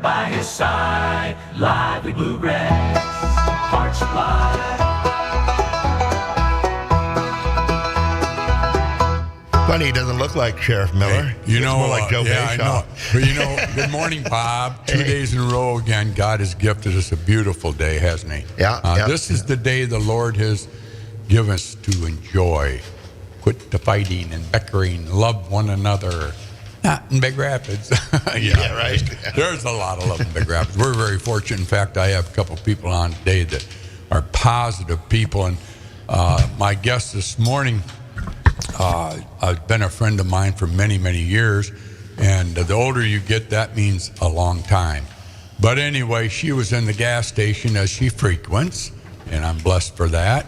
by his side, lively blue grass, heart supply. Funny, he doesn't look like Sheriff Miller. Hey, you know, more like Joe yeah, Bechaz. I know. But you know, good morning, Bob. 2 days in a row again. God has gifted us a beautiful day, hasn't He? Yeah. This is the day the Lord has given us to enjoy. Quit the fighting and bickering. Love one another. Not in Big Rapids. Yeah, right. There's a lot of love in Big Rapids. We're very fortunate. In fact, I have a couple people on today that are positive people. And my guest this morning has been a friend of mine for many, many years. And the older you get, that means a long time. But anyway, she was in the gas station as she frequents, and I'm blessed for that.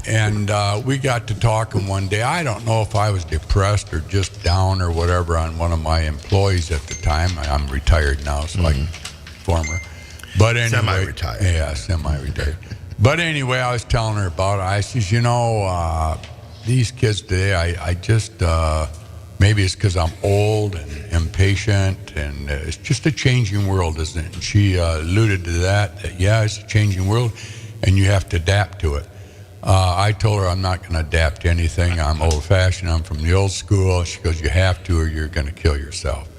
And we got to talking one day. I don't know if I was depressed or just down or whatever on one of my employees at the time. I'm retired now, so like former. But anyway, Semi-retired. Yeah, semi-retired. But anyway, I was telling her about it. I says, you know, these kids today, I just, maybe it's because I'm old and impatient, and it's just a changing world, isn't it? And she alluded to that, yeah, it's a changing world, and you have to adapt to it. I told her I'm not going to adapt to anything. I'm old-fashioned. I'm from the old school. She goes, you have to or you're going to kill yourself.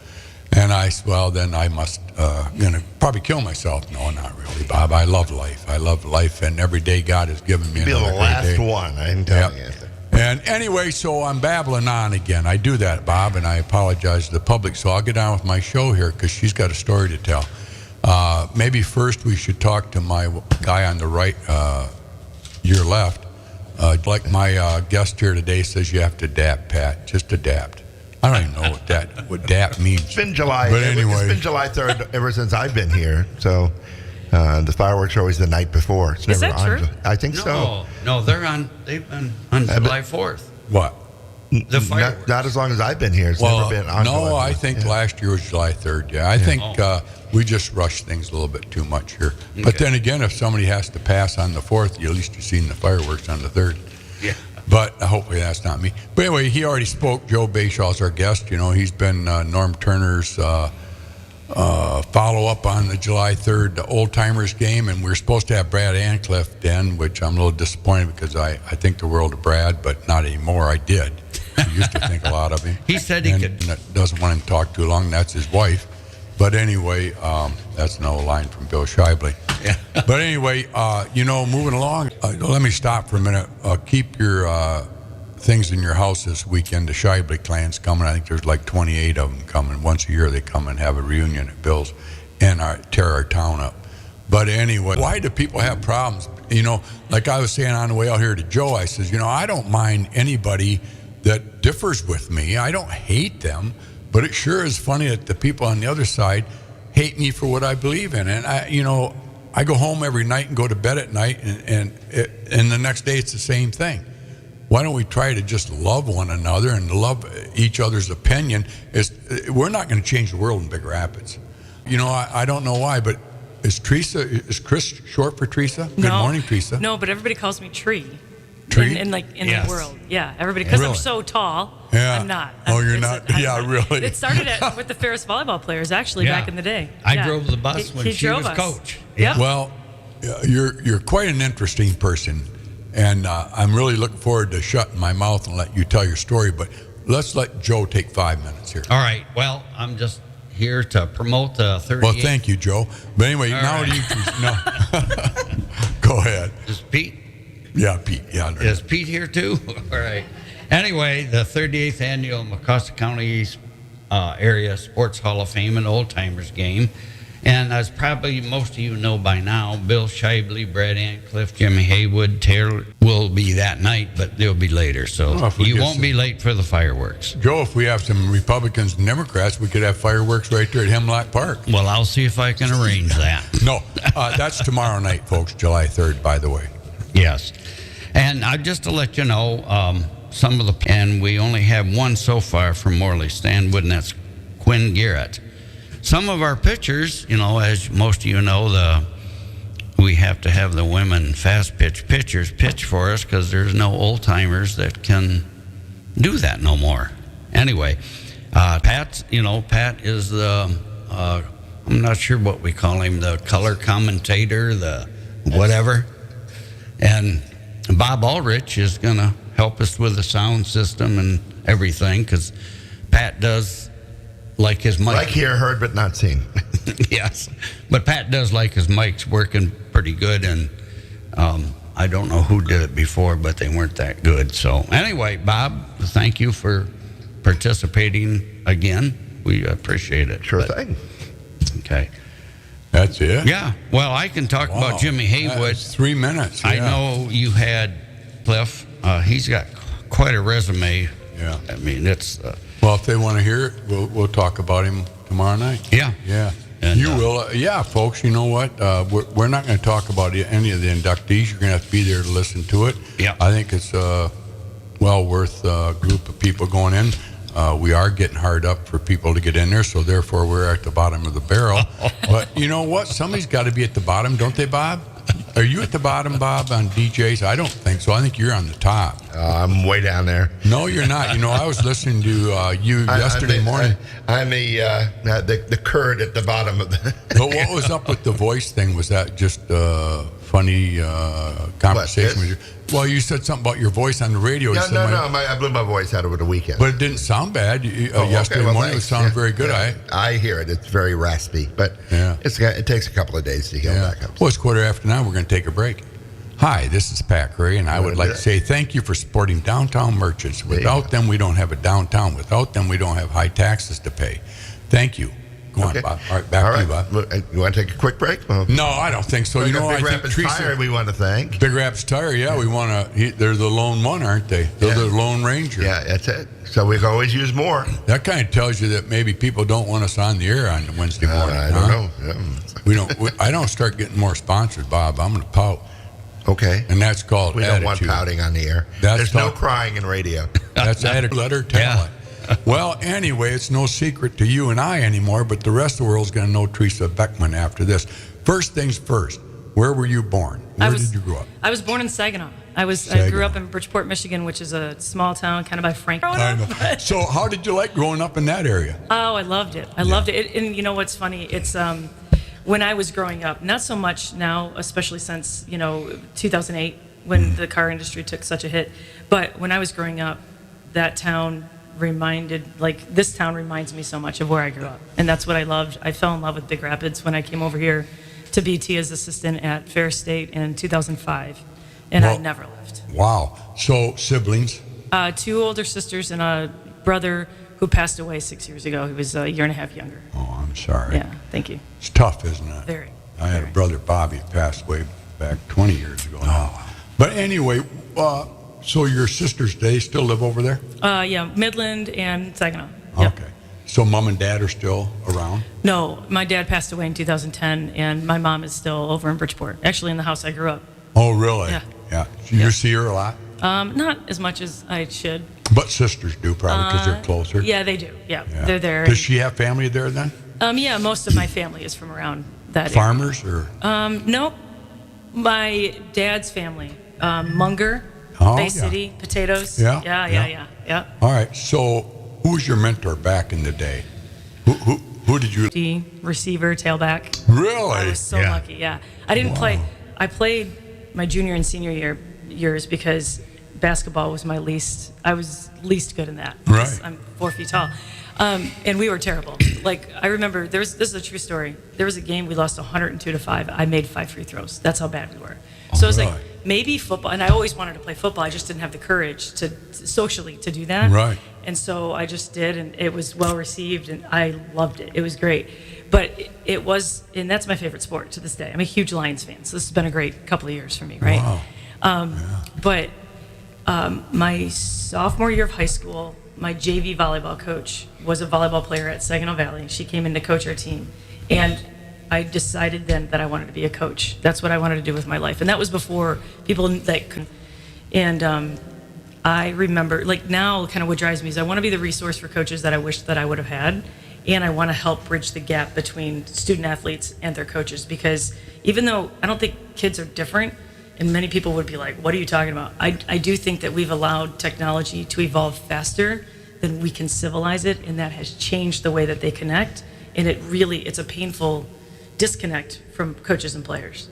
And I said, well, then I must going to probably kill myself. No, not really, Bob. I love life. I love life, and every day God has given me another Be the great last day. one, I'm telling you. And anyway, so I'm babbling on again. I do that, Bob, and I apologize to the public. So I'll get on with my show here because she's got a story to tell. Maybe first we should talk to my guy on the right, your left. Like my guest here today says, you have to adapt, Pat. Just adapt. I don't even know what adapt means. It's been July. But anyway, it's been July 3rd ever since I've been here. So the fireworks are always the night before. It's Is never that on. true? I think so. No, they've been on July 4th. what? The fireworks. Not as long as I've been here. It's never been on. No, July I 4th. think Yeah. last year was July 3rd. Yeah, I think we just rush things a little bit too much here. But then again, if somebody has to pass on the 4th, at least you've seen the fireworks on the 3rd. Yeah. But hopefully that's not me. But anyway, he already spoke. Joe Bechaz, our guest. You know, he's been Norm Turner's follow-up on the July 3rd Old Timers game, and we were supposed to have Brad Ancliffe then, which I'm a little disappointed because I think the world of Brad, but not anymore. I did. I used to think a lot of him. He said he and could. Doesn't want him to talk too long. That's his wife. But anyway, that's no line from Bill Shibley. Yeah. But anyway, you know, moving along, let me stop for a minute. Keep your things in your house this weekend. The Shibley clan's coming. I think there's like 28 of them coming. Once a year they come and have a reunion at Bill's and tear our town up. But anyway, why do people have problems? You know, like I was saying on the way out here to Joe, I says, you know, I don't mind anybody that differs with me. I don't hate them. But it sure is funny that the people on the other side hate me for what I believe in. And I go home every night and go to bed at night, and the next day it's the same thing. Why don't we try to just love one another and love each other's opinion? We're not going to change the world in Big Rapids. You know, I don't know why, but is Chris short for Teresa? Good morning, Teresa. No, but everybody calls me Tree. Tree? In Yes. the world. Yeah, everybody, because Really? I'm so tall. Yeah. I'm not. Oh, you're It's- not? I'm Yeah, not. really? It started with the Ferris volleyball players, actually, Yeah. back in the day. I Yeah. drove the bus when He she drove was us. coach. Yep. Well, you're quite an interesting person, and I'm really looking forward to shutting my mouth and let you tell your story. But let's let Joe take 5 minutes here. All right. Well, I'm just here to promote the 38th. Well, thank you, Joe. But anyway, All now right. you no. Go ahead. Is Pete? Yeah, Pete. Yeah. Is Pete here too? All right. Anyway, the 38th annual Mecosta County Area Sports Hall of Fame and Old Timers game. And as probably most of you know by now, Bill Shibley, Brad Ancliffe, Jimmy Haywood, Taylor will be that night, but they'll be later. So Oh, if we you get won't some- be late for the fireworks. Joe, if we have some Republicans and Democrats, we could have fireworks right there at Hemlock Park. Well, I'll see if I can arrange that. No, that's tomorrow night, folks, July 3rd, by the way. Yes. And just to let you know, some of and we only have one so far from Morley Stanwood, and that's Quinn Garrett. Some of our pitchers, you know, as most of you know, we have to have the women fast pitch pitchers pitch for us because there's no old timers that can do that no more. Anyway, Pat is the I'm not sure what we call him, the color commentator, the whatever. And Bob Ulrich is going to help us with the sound system and everything, because Pat does like his mic. Like hear, heard, but not seen. Yes, but Pat does like his mic's working pretty good, and I don't know who did it before, but they weren't that good. So anyway, Bob, thank you for participating again. We appreciate it. Sure But- thing. Okay. That's it? Yeah, well, I can talk Wow. about Jimmy Haywood. That's 3 minutes. I yeah. know you had Cliff. He's got quite a resume. Yeah. I mean, it's Well, if they want to hear it, we'll talk about him tomorrow night. yeah. Yeah. And, You will. Yeah, folks, you know what? We're not going to talk about any of the inductees. You're going to have to be there to listen to it. Yeah. I think it's well worth a group of people going in. We are getting hard up for people to get in there, so therefore we're at the bottom of the barrel. But you know what? Somebody's got to be at the bottom, don't they, Bob? Are you at the bottom, Bob, on DJs? I don't think so. I think you're on the top. I'm way down there. No, you're not. You know, I was listening to you yesterday morning. I'm the curd at the bottom of the. But what was up with the voice thing? Was that just funny conversation with you? Well, you said something about your voice on the radio. You No, said I blew my voice out over the weekend. But it didn't sound bad. Yesterday morning it sounded very good. I hear it. It's very raspy, but Yeah. it takes a couple of days to heal back up. Well, it's 9:15. We're going to take a break. Hi, this is Pat Curry, and I would like to say thank you for supporting downtown merchants. Without them, we don't have a downtown. Without them, we don't have high taxes to pay. Thank you. Go on, Bob. All right, back to you, Bob. You want to take a quick break? Well, No, I don't think so. we You got know, I Big think Rapids Theresa, Tire we want to thank. Big Rapids Tire, yeah, we want to. They're the lone one, aren't they? They're the Lone Ranger. Yeah, that's it. So we can always use more. That kind of tells you that maybe people don't want us on the air on Wednesday morning. I don't know. Yeah. We don't. I don't start getting more sponsored, Bob. I'm going to pout, Okay. and that's called We don't want attitude. pouting on the air. That's There's no talk- crying in radio. That's added letter talent. Well, anyway, it's no secret to you and I anymore, but the rest of the world's going to know Theresa Beckman after this. First things first. Where were you born? Where did you grow up? I was born in Saginaw. I grew Saginaw. up in Bridgeport, Michigan, which is a small town kind of by Franklin. I know. So, how did you like growing up in that area? Oh, I loved it. I loved it. And you know what's funny? It's when I was growing up, not so much now, especially since 2008 when the car industry took such a hit. But when I was growing up, that town this town reminds me so much of where I grew up, and that's what I loved. I fell in love with Big Rapids when I came over here to BT as assistant at Fair State in 2005, and I Well- never left. Wow. So, siblings? 2 older sisters and a brother who passed away 6 years ago. He was a year and a half younger. Oh, I'm sorry. Yeah, thank you. It's tough, isn't it? Very. I had a very. brother, Bobby, passed away back 20 years ago now. But anyway, so your sisters, they still live over there? Yeah, Midland and Saginaw. Yep. Okay. So mom and dad are still around? No, my dad passed away in 2010, and my mom is still over in Bridgeport, actually in the house I grew up. Oh, really? Yeah. Yeah. So you see her a lot? Not as much as I should. But sisters do probably because they're closer. Yeah, they do. Yeah, Yeah. they're there. Does she have family there then? Yeah, most of my family is from around that Farmers or? area. Nope. My dad's family, Munger, Oh, Bay yeah. City, potatoes. Yeah, Yeah. All right. So who was your mentor back in the day? Who did you? D, receiver, tailback. Really? I was so lucky. Yeah, I didn't play. I played my junior and senior years because basketball was my least. I was least good in that. Right. I'm 4 feet tall, and we were terrible. Like I remember, this is a true story. There was a game we lost 102-5. I made 5 free throws. That's how bad we were. So I was like, really? maybe football. And I always wanted to play football. I just didn't have the courage to socially to do that. Right. And so I just did, and it was well received, and I loved it. It was great. But it was, and that's my favorite sport to this day. I'm a huge Lions fan, so this has been a great couple of years for me, right? Wow. But my sophomore year of high school, my JV volleyball coach was a volleyball player at Saginaw Valley. She came in to coach our team, and I decided then that I wanted to be a coach. That's what I wanted to do with my life, and that was before people that could. And I remember, like now, kind of what drives me is I want to be the resource for coaches that I wish that I would have had, and I want to help bridge the gap between student athletes and their coaches. Because even though I don't think kids are different, and many people would be like, "What are you talking about?" I do think that we've allowed technology to evolve faster than we can civilize it, and that has changed the way that they connect. And it's a painful disconnect from coaches and players.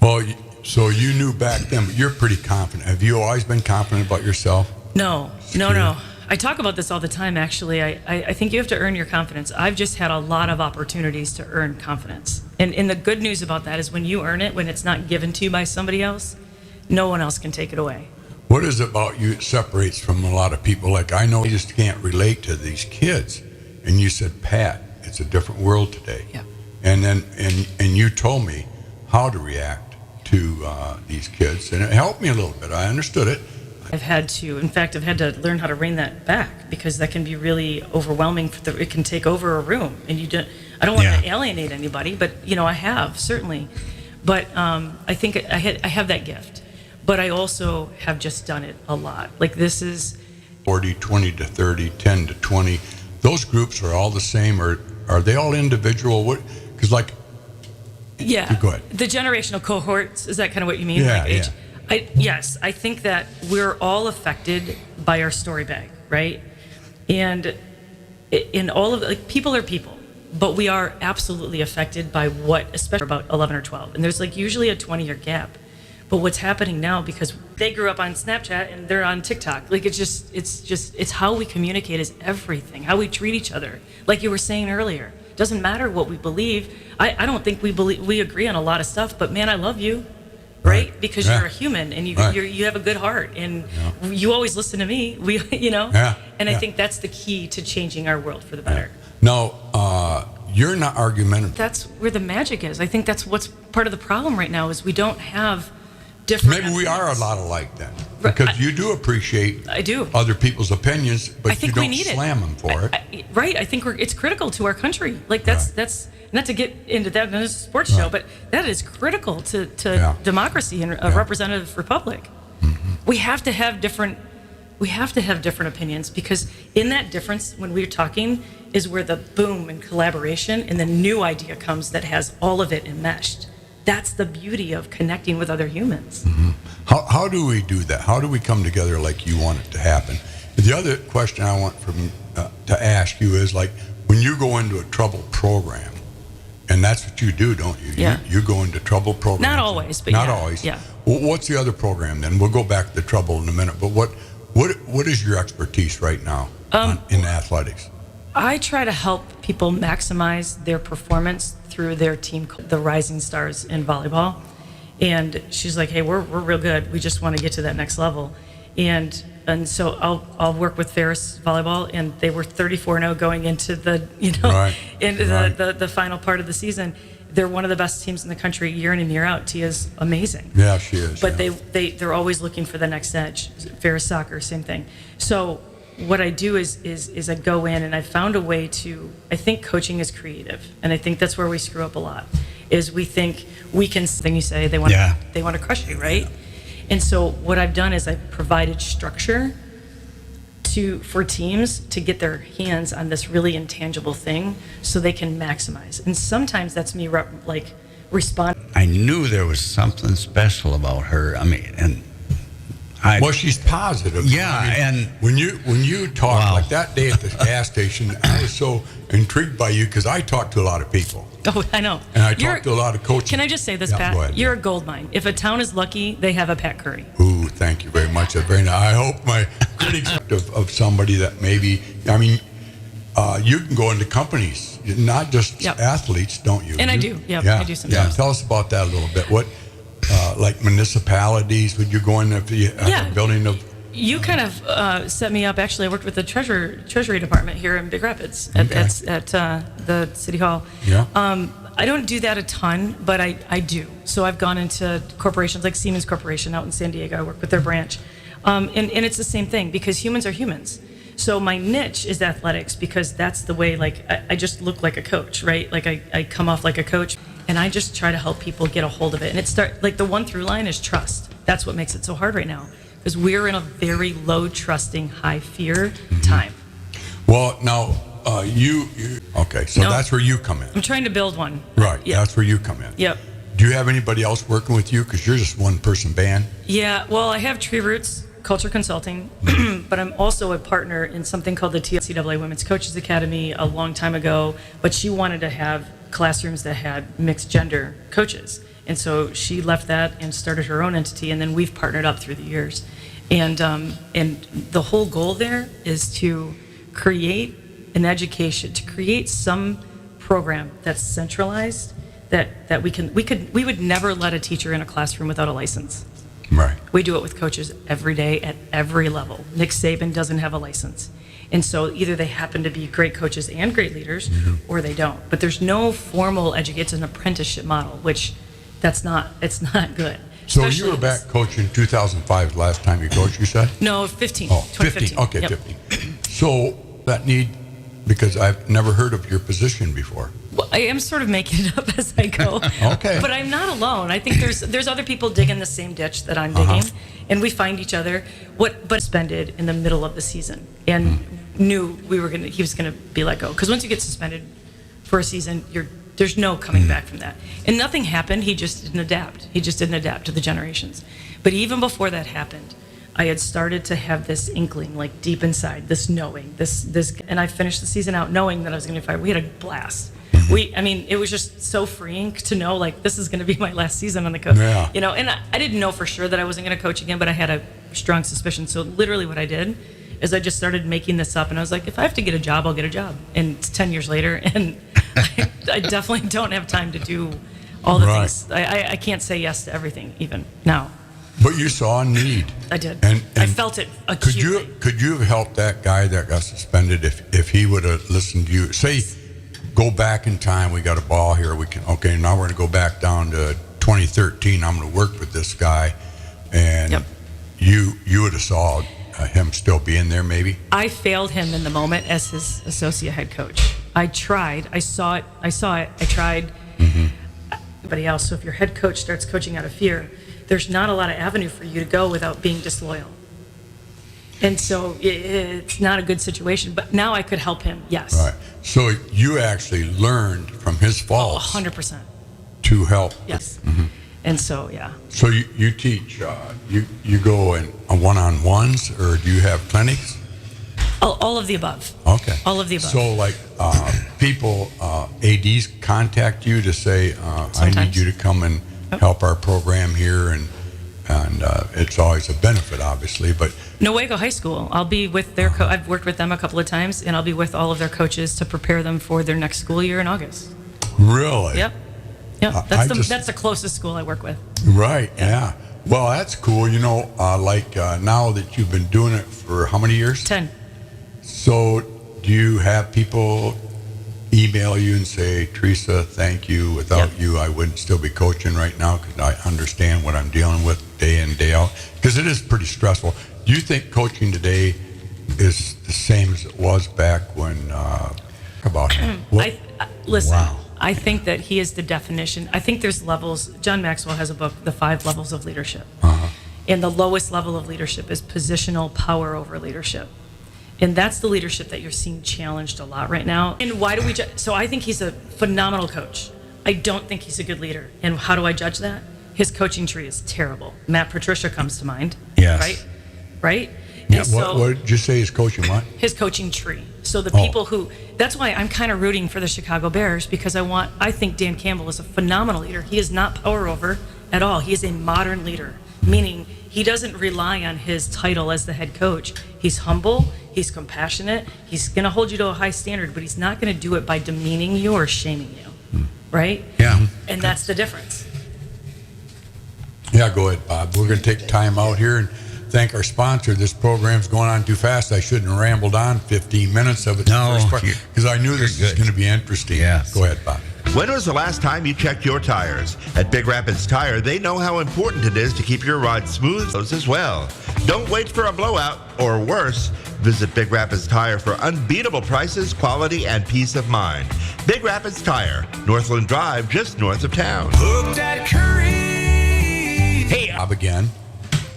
Well, so you knew back then, but you're pretty confident. Have you always been confident about yourself? No. I talk about this all the time, actually. I think you have to earn your confidence. I've just had a lot of opportunities to earn confidence. And the good news about that is when you earn it, when it's not given to you by somebody else, no one else can take it away. What is it about you that separates from a lot of people? Like, I know you just can't relate to these kids. And you said, Pat, it's a different world today. Yeah. And then, and you told me how to react to these kids. And it helped me a little bit. I understood it. I've had to learn how to rein that back, because that can be really overwhelming. It can take over a room, and I don't want to alienate anybody, but I have, certainly. But I think I have that gift, but I also have just done it a lot. Like, this is 40, 20 to 30, 10 to 20. Those groups are all the same, or are they all individual? What? Because yeah, go ahead. The generational cohorts, is that kind of what you mean? Yeah, age? Yes, I think that we're all affected by our story bag, right? And in all of people are people, but we are absolutely affected by especially about 11 or 12. And there's usually a 20-year gap. But what's happening now, because they grew up on Snapchat and they're on TikTok, it's how we communicate is everything. How we treat each other. Like you were saying earlier, it doesn't matter what we believe. I don't think we agree on a lot of stuff, but man, I love you. Right? Because you're a human, and you have a good heart, and you always listen to me. And I think that's the key to changing our world for the better. No, you're not argumentative. That's where the magic is. I think that's what's part of the problem right now is we don't have different. Maybe we are a lot alike then, because you do appreciate other people's opinions, but you don't slam them for it. Right? I think it's critical to our country. That's. Not to get into that in a sports show, but that is critical to democracy and a representative republic. Mm-hmm. We have to have different opinions, because in that difference, when we're talking, is where the boom and collaboration and the new idea comes that has all of it enmeshed. That's the beauty of connecting with other humans. Mm-hmm. How do we do that? How do we come together like you want it to happen? The other question I want to ask you is, when you go into a troubled program, and that's what you do, don't you? Yeah. You go into trouble programs. Not always, but not always. Yeah. What's the other program then? We'll go back to the trouble in a minute. But what is your expertise right now in athletics? I try to help people maximize their performance through their team, the Rising Stars in volleyball. And she's like, hey, we're real good. We just want to get to that next level. And so I'll work with Theresa volleyball, and they were 34-0 going into the the final part of the season. They're one of the best teams in the country year in and year out. Tia's amazing. Yeah, she is. But they're always looking for the next edge. Ferris soccer, same thing. So what I do is I go in, and I found a way to. I think coaching is creative, and I think that's where we screw up a lot. Is we think we can. Thing you say they want to crush you, right? Yeah. And so what I've done is I've provided structure for teams to get their hands on this really intangible thing so they can maximize. And sometimes that's me respond. I knew there was something special about her. I mean, well, she's positive. Yeah, and when you talk like that day at the gas station, I was so intrigued by you, because I talk to a lot of people. Oh, I know. And I talk to a lot of coaches. Can I just say this, Pat? Pat? Go ahead. You're a gold mine. If a town is lucky, they have a Pat Curry. Ooh, thank you very much. Very nice. I hope my critics of somebody that maybe, you can go into companies, not just athletes, don't you? And I do. Yeah, I do sometimes. Yeah, tell us about that a little bit. What, like municipalities, would you go in if you have a building of? You kind of set me up. Actually, I worked with the Treasury Department here in Big Rapids at the City Hall. Yeah. I don't do that a ton, but I do. So I've gone into corporations like Siemens Corporation out in San Diego. I work with their branch. And it's the same thing, because humans are humans. So my niche is athletics, because that's the way, I just look like a coach, right? I come off like a coach, and I just try to help people get a hold of it. And the one through line is trust. That's what makes it so hard right now, because we're in a very low trusting, high fear time. Well, now, okay, so that's where you come in. I'm trying to build one. Right, that's where you come in. Yep. Do you have anybody else working with you? Because you're just one person band. Yeah, well, I have Tree Roots, culture consulting, but I'm also a partner in something called the NCAA Women's Coaches Academy a long time ago. But she wanted to have classrooms that had mixed gender coaches. And so she left that and started her own entity, and then we've partnered up through the years. And the whole goal there is to create an education, to create some program that's centralized, that we would never let a teacher in a classroom without a license. Right. We do it with coaches every day at every level. Nick Saban doesn't have a license. And so either they happen to be great coaches and great leaders, or they don't. But there's no formal education. It's an apprenticeship model, which it's not good. So Especially you were back coaching 2005 last time you coached, you said? No, 15. Oh, 2015. 15. Okay, Yep. 15. So that need, because I've never heard of your position before. Well, I am sort of making it up as I go. Okay. But I'm not alone. I think there's other people digging the same ditch that I'm digging, and we find each other. But suspended in the middle of the season, and knew he was gonna be let go. Because once you get suspended for a season, there's no coming back from that. And nothing happened. He just didn't adapt. He just didn't adapt to the generations. But even before that happened, I had started to have this inkling, like deep inside, this knowing, this, and I finished the season out knowing that I was going to be fired. We had a blast. It was just so freeing to know, like, this is going to be my last season on the coach. Yeah. And I didn't know for sure that I wasn't going to coach again, but I had a strong suspicion. So literally what I did is I just started making this up, and I was like, if I have to get a job, I'll get a job. And it's 10 years later, and I definitely don't have time to do all the things. I can't say yes to everything even now. But you saw a need. I did. And I felt it acutely. Could you have helped that guy that got suspended if he would have listened to you? Say, go back in time. We got a ball here. Okay, now we're going to go back down to 2013. I'm going to work with this guy, and you would have saw him still being there, maybe. I failed him in the moment as his associate head coach. I tried. I saw it. I tried. Everybody else. So if your head coach starts coaching out of fear, there's not a lot of avenue for you to go without being disloyal. And so it's not a good situation. But now I could help him. Yes. Right. So you actually learned from his faults. 100%. To help. Yes. And so, yeah. So you teach, you go in one-on-ones, or do you have clinics? All of the above. Okay. All of the above. So, like, people, ADs contact you to say, I need Sometimes. you to come and help our program here, and it's always a benefit, obviously, but... Newaygo High School. I'll be with their I've worked with them a couple of times, and I'll be with all of their coaches to prepare them for their next school year in August. Really? Yep. That's the closest school I work with. Right, yeah. Well, that's cool. Now that you've been doing it for how many years? 10. So do you have people email you and say, Theresa, thank you. Without you, I wouldn't still be coaching right now, because I understand what I'm dealing with day in, day out. Because it is pretty stressful. Do you think coaching today is the same as it was back when, about him? Listen, Wow. I think that he is the definition. I think there's levels. John Maxwell has a book, The 5 Levels of Leadership. And the lowest level of leadership is positional power over leadership. And that's the leadership that you're seeing challenged a lot right now. And why do we so I think he's a phenomenal coach. I don't think he's a good leader. And how do I judge that? His coaching tree is terrible. Matt Patricia comes to mind. Yes. Right? Yeah, And so, what did you say his coaching what? his coaching tree. So the people that's why I'm kind of rooting for the Chicago Bears, because I think Dan Campbell is a phenomenal leader. He is not power over at all. He is a modern leader, meaning he doesn't rely on his title as the head coach. He's humble, he's compassionate, he's going to hold you to a high standard, but he's not going to do it by demeaning you or shaming you, right? Yeah. And that's the difference. Yeah, go ahead, Bob. We're going to take time out here and thank our sponsor. This program's going on too fast. I shouldn't have rambled on 15 minutes of it. No, because I knew this was going to be interesting. Yes. Go ahead, Bob. When was the last time you checked your tires? At Big Rapids Tire, they know how important it is to keep your ride smooth as well. Don't wait for a blowout, or worse, visit Big Rapids Tire for unbeatable prices, quality, and peace of mind. Big Rapids Tire, Northland Drive, just north of town. Looked at Curries. Hey, Bob again.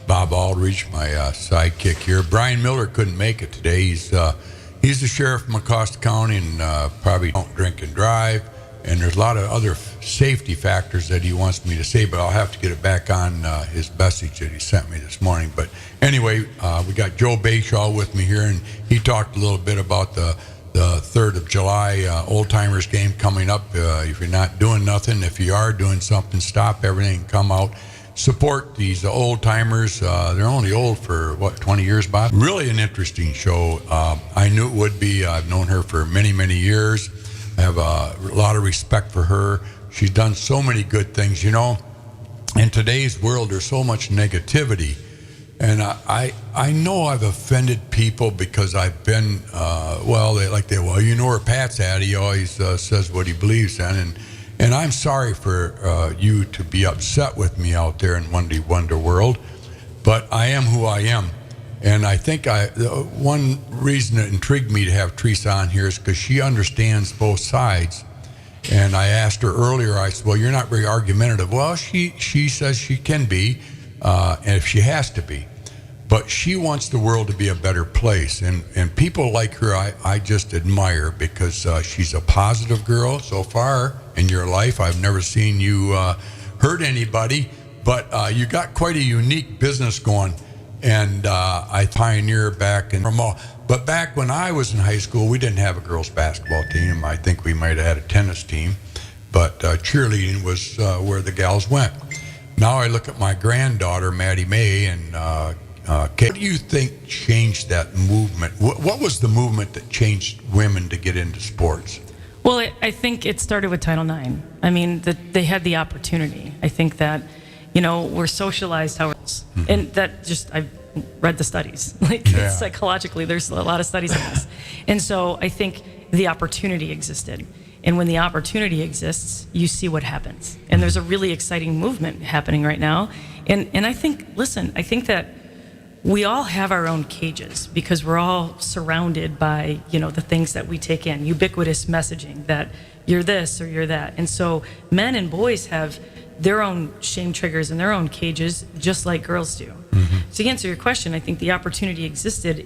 Bob Aldridge, my sidekick here. Brian Miller couldn't make it today. He's the sheriff of Mecosta County, and probably don't drink and drive. and there's a lot of other safety factors that he wants me to say, but I'll have to get it back on his message that he sent me this morning. But anyway, we got Joe Bechaz with me here, and he talked a little bit about the 3rd of July Old Timers game coming up. If you're not doing nothing, if you are doing something, stop everything and come out. Support these old timers. They're only old for, 20 years, Bob? Really an interesting show. I knew it would be. I've known her for many, many years. I have a lot of respect for her. She's done so many good things. You know, in today's world, there's so much negativity. And I know I've offended people because I've been, you know where Pat's at. He always says what he believes in. And I'm sorry for you to be upset with me out there in Wonder World, but I am who I am. And I think one reason that intrigued me to have Theresa on here is because she understands both sides. And I asked her earlier, I said, well, you're not very argumentative. Well, she says she can be, and if she has to be. But she wants the world to be a better place. And people like her, I just admire because she's a positive girl so far in your life. I've never seen you hurt anybody, but you got quite a unique business going. And I pioneer back in Vermont. But back when I was in high school, we didn't have a girls' basketball team. I think we might have had a tennis team. But cheerleading was where the gals went. Now I look at my granddaughter, Maddie May, and Kate. What do you think changed that movement? What was the movement that changed women to get into sports? Well, I think it started with Title IX. I mean, they had the opportunity. I think that, we're socialized how and that just, I've read the studies. Psychologically, there's a lot of studies on this. And so I think the opportunity existed. And when the opportunity exists, you see what happens. And there's a really exciting movement happening right now. And I think, I think that we all have our own cages because we're all surrounded by, the things that we take in, ubiquitous messaging that you're this or you're that. And so men and boys have their own shame triggers and their own cages, just like girls do. Mm-hmm. To answer your question, I think the opportunity existed